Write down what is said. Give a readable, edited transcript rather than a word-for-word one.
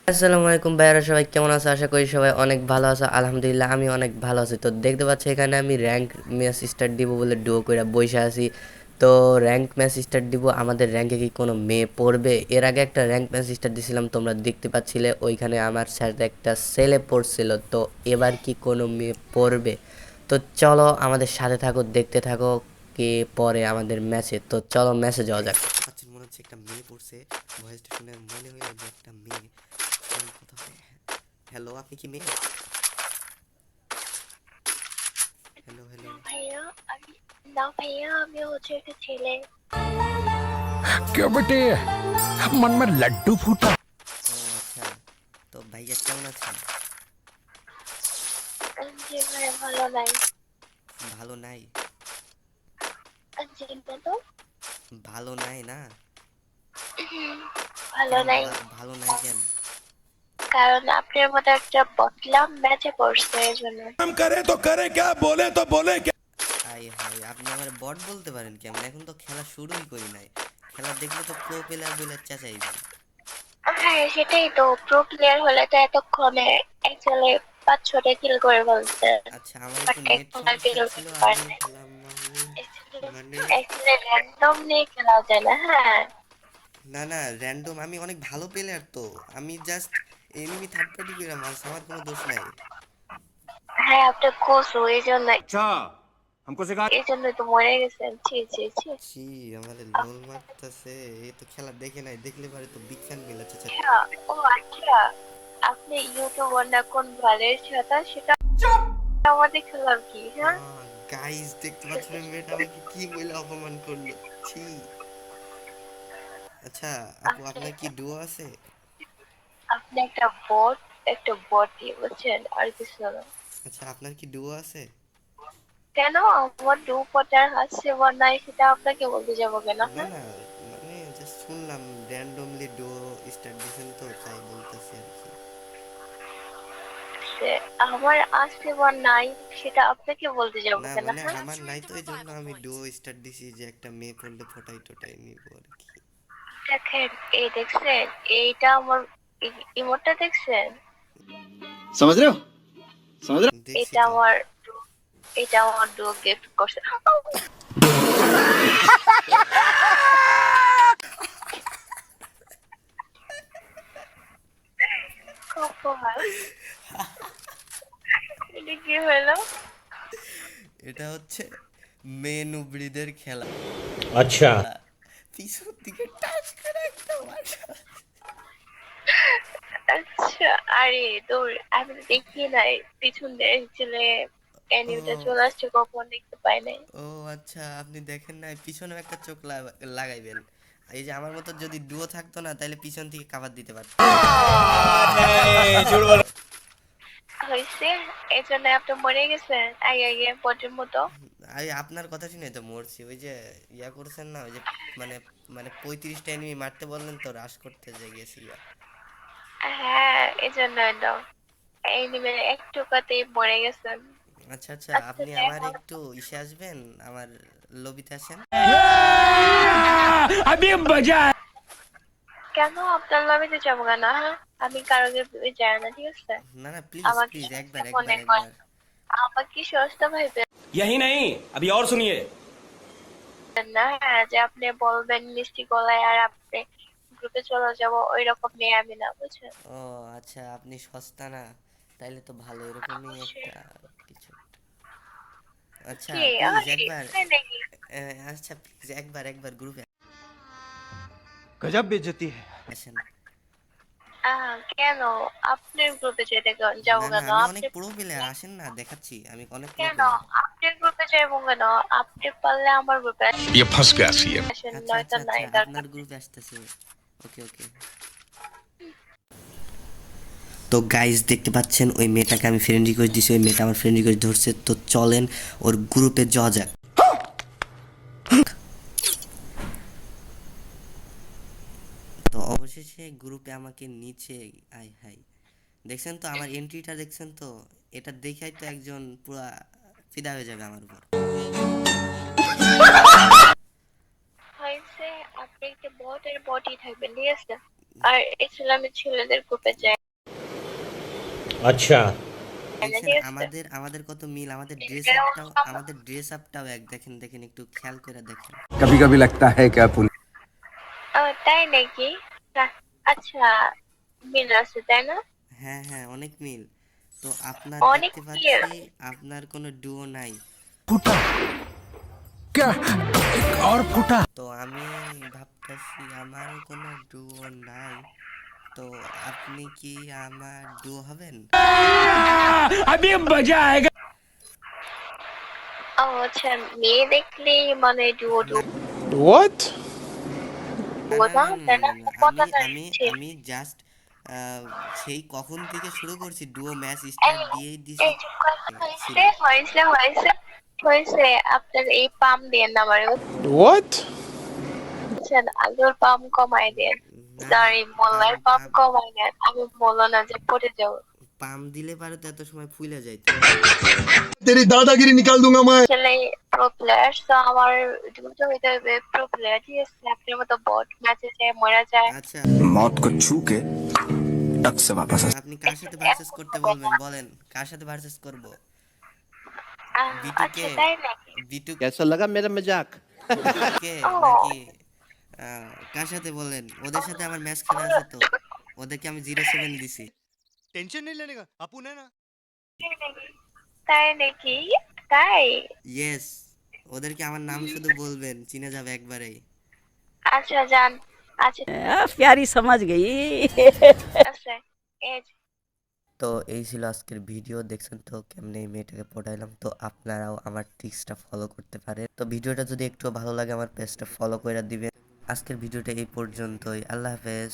আসসালামু আলাইকুম ভাইয়ারা, সবাই কেমন আছো? আশা করি সবাই অনেক ভালো আছো। আলহামদুলিল্লাহ আমি অনেক ভালো আছি। তো দেখতে পাচ্ছি এখানে আমি র্যাঙ্ক ম্যাচ স্টার্ট দিব বলে ডুও করে বসে আছি। তো র্যাঙ্ক ম্যাচ স্টার্ট দিব, আমাদের র্যাঙ্কে কি কোনো মেয়ে পড়বে? এর আগে একটা র্যাঙ্ক ম্যাচ স্টার্ট দিছিলাম, তোমরা দেখতে পাচ্ছিলে, ওইখানে আমার সাথে একটা ছেলে পড়ছিল। তো এবার কি কোনো মেয়ে পড়বে? তো চলো আমাদের সাথে থাকো, দেখতে থাকো কে পড়ে আমাদের ম্যাচে। তো চলো ম্যাচে যাওয়া যাক। পাচ্ছেন মনে হচ্ছে একটা মেয়ে পড়ছে, ভয়েসটা শুনে মনে হইলো যে একটা মেয়ে। কোথাও হ্যালো, আপনি কি মেয়ে? Hello hello. ভাইয়া আমি না ভাইয়া আমি হচ্ছে একটা ছেলে। क्यों बेटे मन में लड्डू फूटा। ও আচ্ছা, তো ভাইয়া কেমন আছেন? জি ভাইয়া ভালো নাই। ভালো নাই? জি না তো। ভালো নাই না? ভালো কেন নাই ভালো নাই কেন? কারণ আপনার মতো একটা বদলাম ম্যাচে পড়ছে এই জন্য। हम करे तो करे क्या बोले तो बोले क्या। আই হাই, আপনি আমার বট বলতে পারেন কেমন? এখন তো খেলা শুরুই করি নাই। খেলা দেখলে তো প্রো প্লেয়ার বলে চেঁচাইবেন। হ্যাঁ সেটাই তো, প্রো প্লেয়ার হলে তো এতক্ষণে অ্যাকচুয়ালি 5-6টা কিল করে ফেলছে। আচ্ছা, আমার বাট একটু নেট এখন আর সমস্যা কিল ছিল, করতে পারে আমি না। খেলাম না মানে। অ্যাকচুয়ালি র্যান্ডম নিয়ে খেলা যায় না। হ্যাঁ না না, র্যান্ডম আমি অনেক ভালো প্লেয়ার তো। আমি জাস্ট এনিমি থার্ড পার্টি করে মারছি, আমার কোনো দোষ নাই। হ্যাঁ আপনি কোসো এই জন্য, अच्छा हमको सिखा। এই জন্যই তো মরে গেছেন। ছি ছি ছি। ছি, আমাদের লোল মারতেছে। এই তো খেলা দেখে নাই, দেখলে পারে তো বিগ ফ্যান মিলাচ্ছে। আচ্ছা আচ্ছা, ও আচ্ছা, আপনি ইউটিউবার না কোন ভালের ছাতা সেটা আমাদের খেলাম কি? হ্যাঁ গাইস, দেখতে পাচ্ছেন ওই মেয়েটা আমাকে কি বলে অপমান করলো। ছি। আচ্ছা আপু, আপনি আপনার কি ডুও আছে? আপনি একটা বট দিয়ে বুঝছেন, আর কিছু না। আচ্ছা, আপনার কি ডুও আছে? কেন আমার দু পটার হাসছে বা নাই সেটা আপনাকে বলতে যাবো কেন? না হ্যাঁ না, মানে জাস্ট শুনলাম র্যান্ডমলি ডুও স্টার্ট দিয়েছেন, তো তাই বলতেছি আর কি। সে আমার আসছে বা নাই সেটা আপনাকে বলতে যাবো না কেন? মানে হ্যাঁ আমার নাই, তো এই জন্য আমি ডুও স্টার্ট দিছি যে একটা মেয়ে পড়লে ফোটাই টোটাই নিব আর কি। দেখেন, এই দেখছেন, এইটা আমার ইমোটটা দেখছেন? समझ रहे हो समझ रहे দেখছি এটা তো। আমার এটা আমার ডু গিফট করছে। কপাল, এটা কি হলো? এটা হচ্ছে মেন উবড়িদের খেলা। अच्छा পিছন দিকে টাচ করে একটা মারা। আচ্ছা, আরে দূর, আমি তো দেখি নাই পিছন দিয়ে ছেলে ও অ্যানিমেটা চলে আসছে, কখন দেখতে পাই নাই। ও আচ্ছা, আপনি দেখেন নাই? পিছনে একটা চোখ লাগাইবেন। এই যে আমার মতো যদি ডুও থাকতো না, তাহলে পিছন থেকে কাভার দিতে পারতাম। হয়েছে, এই জন্য আপনি মরে গেছেন আগে আগে পটের মতো। আমি আপনার কথা শুনে তো মরছি। ওই যে ইয়া করছেন না, ওই যে মানে মানে 35টা এনিমি মারতে বললেন, তো রাশ করতে যে গেছি গা। হ্যাঁ এই জন্য একদম অ্যানিমে একটু কথাই মরে গেছেন। আচ্ছা আচ্ছা, আচ্ছা আপনি আমার এখন একটু ইসে আসবেন, আমার লবিতে আসেন। अभी मजा। কেন আপনার লবিতে যাবো কেন? হ্যাঁ আমি কারো যাই না, ঠিক আছে? না না, প্লিজ আমাকে প্লিজ, সস্তা একবার একবার মনে করেন, একবার। আমাকে সস্তা ভাইবেন यही नहीं, अभी और सुनिए। না। হ্যাঁ যে আপনি বলবেন মিষ্টি গলায় আর আপনি গ্রুপে চলে যাবো, ওই রকম মেয়ে আমি না, বুঝছেন? ও আচ্ছা, আপনি সস্তা না? তাইলে তো ভালো, এরকমই অবশ্যই। একটা কিছু একটা। আচ্ছা কি প্লিজ আরে একবার। তাই নাকি? আচ্ছা প্লিজ একবার একবার গ্রুপে गजब बेइज्जती है। আসেন। কেন আপনার গ্রুপে যেতে না যাবো না, কেন? আমি অনেক আপনি প্রো প্লেয়ার, আসেন না দেখাচ্ছি, আমি অনেক প্রো কেন প্লেয়ার। আপনার গ্রুপে যাবো কেন? আপনি পারলে আমার গ্রুপে ये फंस गया सीएम। আসেন, আচ্ছা নয়তো আচ্ছা আচ্ছা, নাই দরকার আপনার নেই। গ্রুপে আসতেছে। ওকে ওকে। তো গাইস, দেখতে পাচ্ছেন ওই মেয়েটাকে আমি ফ্রেন্ড রিকোয়েস্ট দিছি, ওই মেয়েটা আমার ফ্রেন্ড রিকোয়েস্ট ধরছে। তো চলেন ওর গ্রুপে যাওয়া যাক। তো অবশেষে গ্রুপে আমাকে নিচে। আই হাই, দেখছেন তো আমার এন্ট্রিটা? দেখছেন তো? এটা দেখাই তো একজন পুরা ফিদা হয়ে যাবে আমার উপর। হয়েছে, আপনি একটা বটের বডি থাকবেন, ঠিক আছে? আর এছাড়া আমি ছেলেদের গ্রুপে যাই अच्छा দেখছেন ঠিক আছে? আমাদের আমাদের কত মিল, আমাদের ড্রেস আপটাও এক। দেখেন দেখেন একটু খেয়াল করে দেখেন। कभी कभी लगता है क्या पुलिस ও তাই নাকি? আচ্ছা, মিল আছে তাই না? হ্যাঁ হ্যাঁ অনেক মিল। তো আপনার অনেক দেখতে মিল। পাচ্ছি আপনার কোনো ডুও নাই। क्या एक और फूटा তো আমি ভাবতেছি আমারও কোনো ডুও নাই। তো আপনি কি আমার ডুও হবেন? अभी मजा आएगा। ও আচ্ছা, মেয়ে দেখলেই মানে ডুও না What? ডুও না না না তাই না না? না, কথা না আমি হচ্ছে। আমি জাস্ট সেই কখন থেকে শুরু করছি, ডুও ম্যাচ এই স্টার্ট দিয়েই দিছি এই চুপ করে ছিল। হয়েছে হয়েছে আপনার এই পাম দিয়ে না আমার What? বুঝছেন, আলুর পাম কমাই দেন। না সরি, মোল্লার পাম পাম কমাই দেন, আমি বললো না যে পড়ে যাবো। পাম দিলে পারে তো এত সময় ফুলে যাইতো। तेरी दादागिरी निकाल दूंगा मैं। আসলে প্রো প্লেয়ার তো আমার দ্রুত হইতে হবে। প্রো প্লেয়ার ঠিক আছে, আপনার মতো বট ম্যাচে যায় মরা যায়। আচ্ছা मौत को छू के टक से वापस आ আপনি কার সাথে ভার্সেস করতে বলবেন বলেন, কার সাথে ভার্সেস করব? বিটুকে, আচ্ছা তাই নাকি? বিটুকে कैसा लगा मेरा मजाक? ও নাকি কার সাথে বলেন? ওদের সাথে আমার ম্যাচ খেলা আছে তো, ওদেরকে আমি 0-7 দিছি। टेंशन नहीं लेने का अपन है ना। তাই নাকি? তাই নাকি? তাই? ইয়েস, ওদেরকে আমার নাম শুধু বলবেন চিনে যাবে একবারেই। আচ্ছা যান। আচ্ছা प्यारी समझ गई আছে। এই যে, তো এই ছিল আজকের ভিডিও। দেখছেন তো কেমনে এই মেয়েটাকে পটাইলাম। তো আপনারাও আমার ট্রিক্সটা ফলো করতে পারেন। তো ভিডিওটা যদি একটু ভালো লাগে আমার পেজটা ফলো করে দিবেন। আজকের ভিডিওটা এই পর্যন্তই। আল্লাহ হাফেজ।